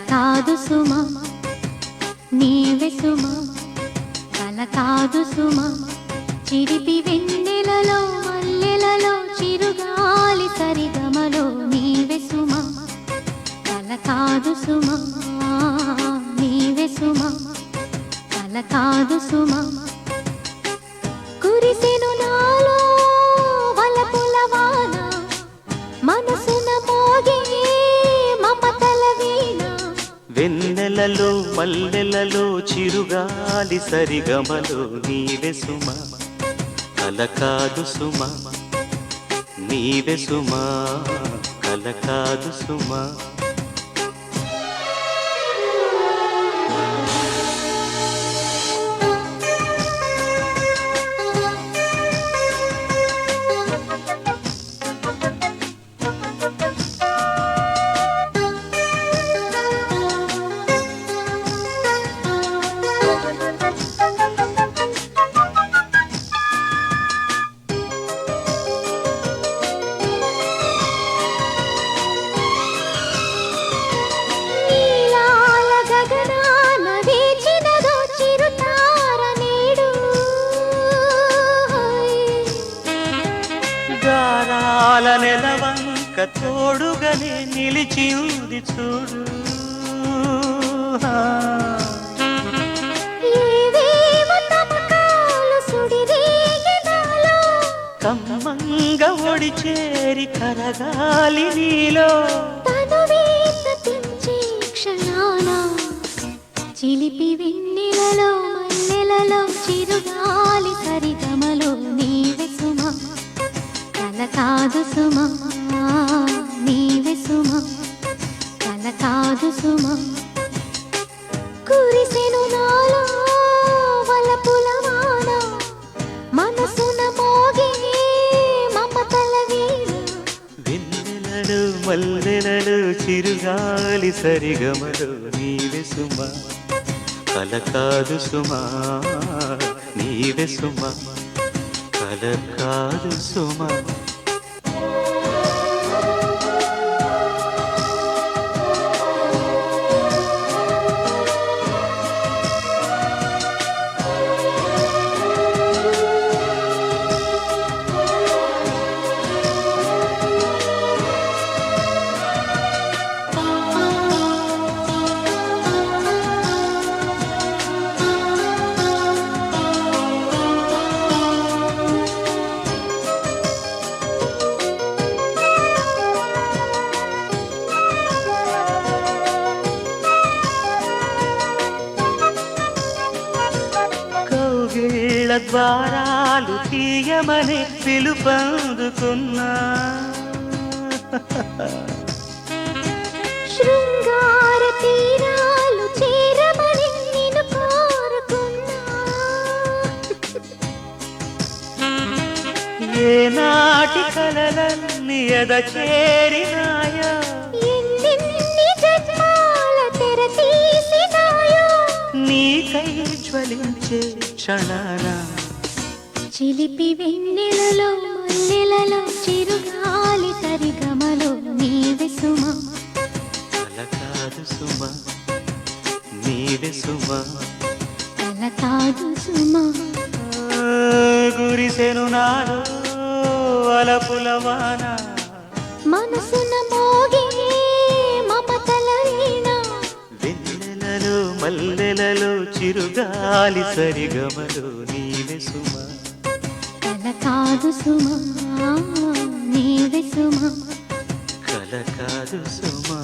కాదు సుమా నీవే సుమా కల కాదు సుమా చిరిపి వెన్నెలలో మల్లెలలో చిరుగాలి సరిగమలో నీవే సుమా కల కాదు సుమా నీవే సుమా కల కాదు సుమా కురిసెను నాలో వలపుల వాన మనసున మోగే మమతల వీణ వెన్నెలలో మల్లెలలో చిరుగాలి సరిగమలో నీవే సుమా కల కాదు సుమా నీవే సుమా కల కాదు సుమా గారాల నెలవంక తోడుగానే నిలిచింది చూడు కమ్మంగా ఒడి చేరి కరగాలి నీలో క్షణాన చిలిపి వెన్నెలలో మల్లెలలో చిరుగాలి సరిగమలో నీవే సుమా కల కాదు సుమా నీవే సుమా కల కాదు సుమా కురిసెను నాలో వలపుల వాన మనసున మోగే మమతల వీణ వెన్నెలలు మల్లెలలు చిరుగాలి సరిగమలో నీవే సుమా కల కాదు సుమా నీవే సుమా కల కాదు సుమా ద్వారాలు తీయమని పిలుపందుకున్నా శృంగార తీరాలు చేరమని నిన్ను కోరుకున్నా ఏనాటి కలలన్నీ ఎద చేరినాయో ఎన్నెన్ని జన్మాల తెర తీసినాయో నీకై జ్వలించే క్షణాన చిలిపి వెన్నెలలో మల్లెలలో చిరుగాలి సరిగమలో నీవే సుమా కల కాదు సుమా నీవే సుమా కల కాదు సుమా గురిసెను నాలో వలపుల వాన మనసున మోగే మమతల వీణ వెన్నెలలో మల్లెలలో చిరుగాలి సరిగమలో నీవే సుమా కల కాదు సుమా నీవే సుమా కల కాదు సుమా